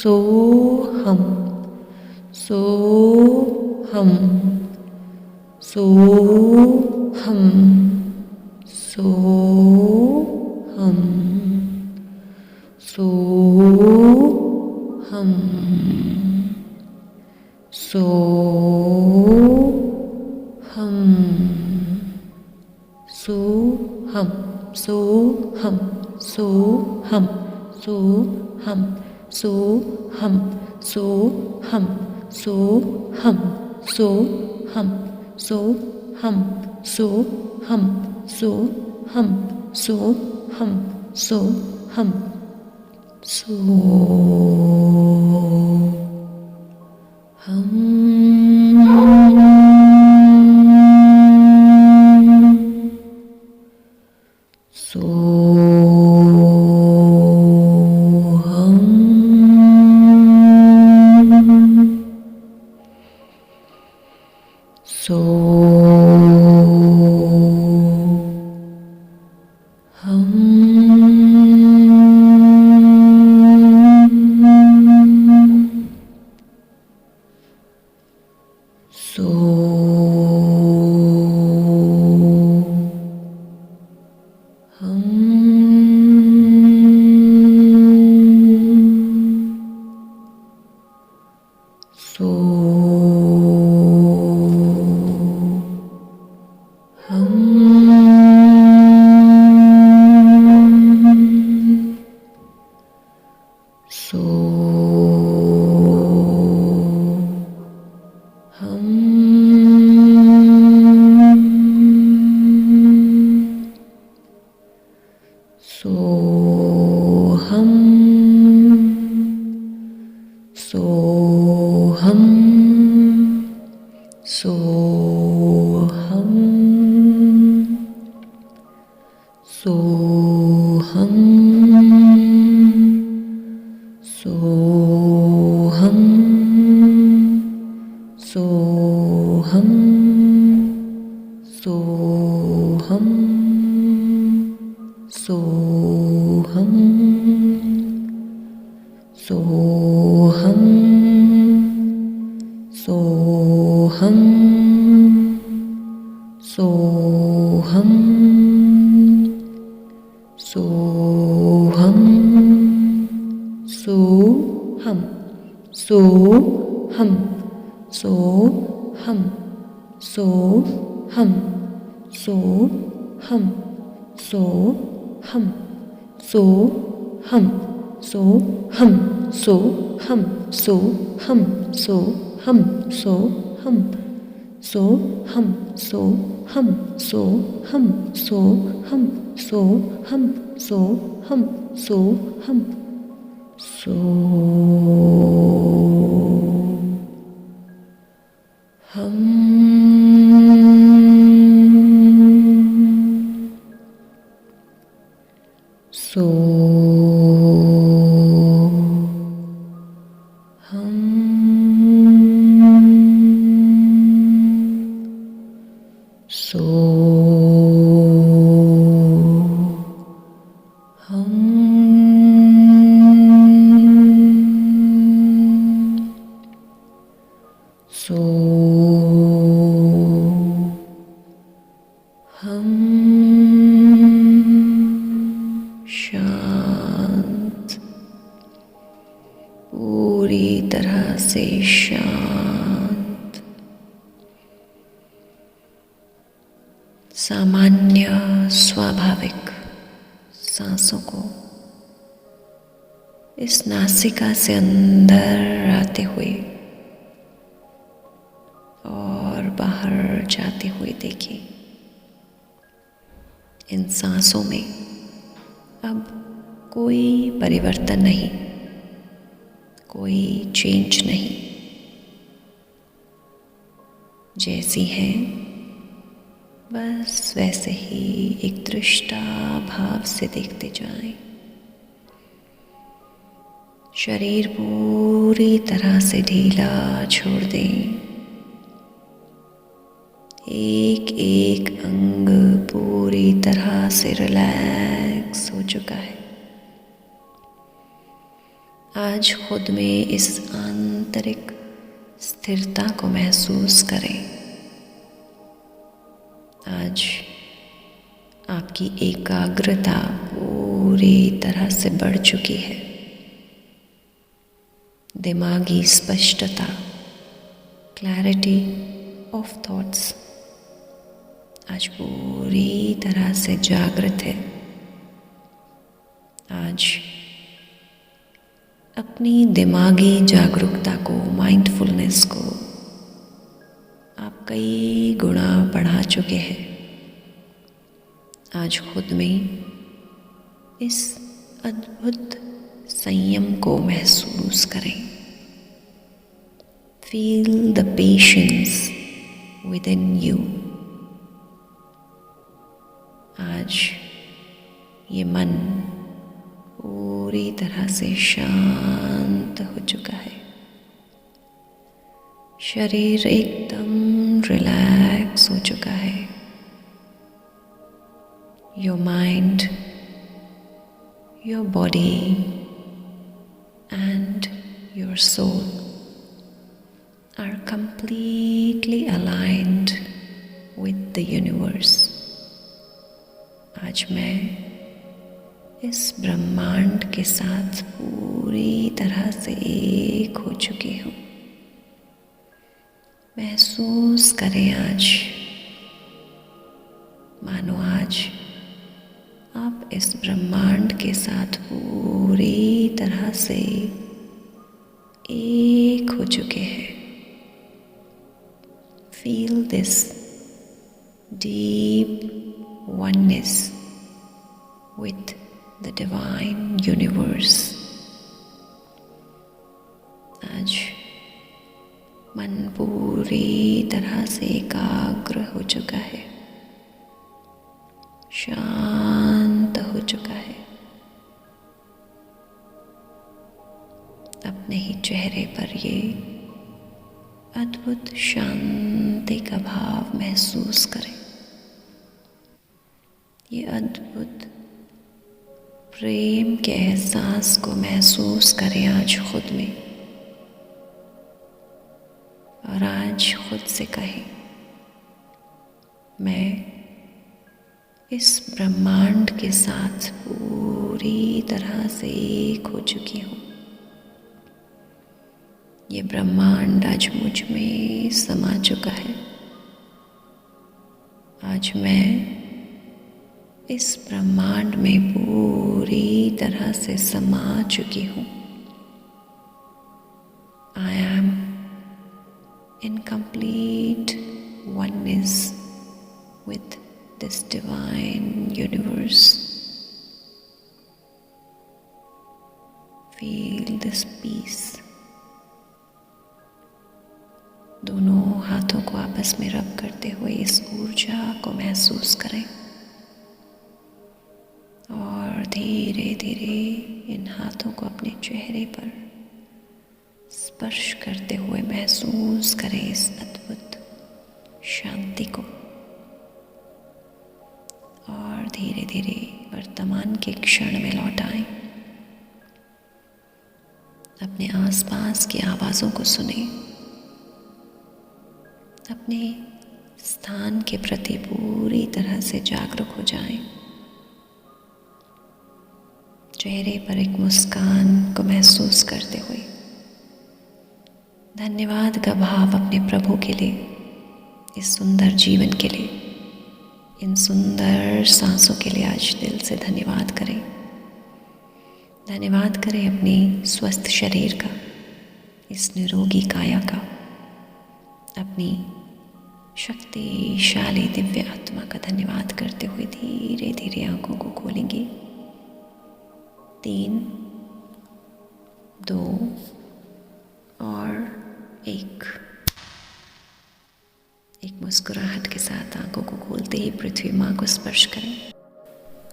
सोहम, सोहम, सोहम, सोहम, सोहम, सोहम, सोहम, सोहम, सोहम, सोहम, सोहम, सोहम, सोहम, सोहम, सोहम, सोहम, सोहम, सोहम, सोहम, सो शांत, पूरी तरह से शांत, सामान्य स्वाभाविक सांसों को इस नासिका से अंदर आते हुए और बाहर जाते हुए देखिए। इन सांसों में अब कोई परिवर्तन नहीं, कोई चेंज नहीं, जैसी हैं बस वैसे ही एक दृष्टा भाव से देखते जाएं। शरीर पूरी तरह से ढीला छोड़ दें। एक एक अंग पूरी तरह से रिलैक्स हो चुका है। आज खुद में इस आंतरिक स्थिरता को महसूस करें। आज आपकी एकाग्रता पूरी तरह से बढ़ चुकी है। दिमागी स्पष्टता, क्लैरिटी ऑफ थॉट्स आज पूरी तरह से जागृत है। आज अपनी दिमागी जागरूकता को, माइंडफुलनेस को आप कई गुना बढ़ा चुके हैं। आज खुद में इस अद्भुत संयम को महसूस करें। Feel the patience with in you. आज ये मन पूरी तरह से शांत हो चुका है। शरीर एकदम रिलैक्स हो चुका है। Your mind, your body and your soul are completely aligned with the universe. आज मैं इस ब्रह्मांड के साथ पूरी तरह से एक हो चुकी हूँ। महसूस करें आज, मानो आज आप इस ब्रह्मांड के साथ पूरी तरह से एक हो चुके हैं। Feel this deep oneness with the divine universe. आज मन पूरी तरह से एकाग्र हो चुका है, शांत हो चुका है। अपने ही चेहरे पर ये अद्भुत शांति का भाव महसूस करें। ये अद्भुत प्रेम के एहसास को महसूस करें आज खुद में, और आज खुद से कहें, मैं इस ब्रह्मांड के साथ पूरी तरह से एक हो चुकी हूँ। ये ब्रह्मांड आज मुझ में समा चुका है। आज मैं इस ब्रह्मांड में पूरी तरह से समा चुकी हूँ। I am in complete oneness with this divine universe. Feel this peace. दोनों हाथों को आपस में रब करते हुए इस ऊर्जा को महसूस करें, और धीरे धीरे इन हाथों को अपने चेहरे पर स्पर्श करते हुए महसूस करें इस अद्भुत शांति को, और धीरे धीरे वर्तमान के क्षण में लौट आएं। अपने आसपास की आवाज़ों को सुनें। अपने स्थान के प्रति पूरी तरह से जागरूक हो जाएं। चेहरे पर एक मुस्कान को महसूस करते हुए धन्यवाद का भाव अपने प्रभु के लिए, इस सुंदर जीवन के लिए, इन सुंदर सांसों के लिए आज दिल से धन्यवाद करें। धन्यवाद करें अपने स्वस्थ शरीर का, इस निरोगी काया का, अपनी शक्तिशाली दिव्य आत्मा का धन्यवाद करते हुए धीरे धीरे आंखों को खोलेंगे। 3, 2 और 1। एक मुस्कुराहट के साथ आंखों को खोलते ही पृथ्वी माँ को स्पर्श करें।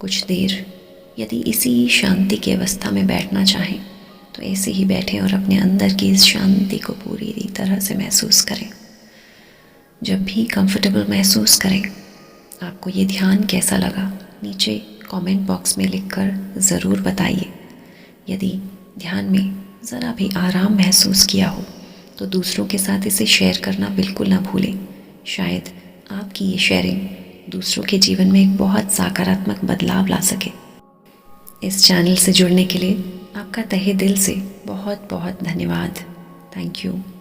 कुछ देर यदि इसी शांति की अवस्था में बैठना चाहें तो ऐसे ही बैठें और अपने अंदर की इस शांति को पूरी तरह से महसूस करें। जब भी कंफर्टेबल महसूस करें, आपको ये ध्यान कैसा लगा नीचे कमेंट बॉक्स में लिखकर ज़रूर बताइए। यदि ध्यान में ज़रा भी आराम महसूस किया हो तो दूसरों के साथ इसे शेयर करना बिल्कुल ना भूलें। शायद आपकी ये शेयरिंग दूसरों के जीवन में एक बहुत सकारात्मक बदलाव ला सके। इस चैनल से जुड़ने के लिए आपका तहे दिल से बहुत बहुत धन्यवाद। Thank you.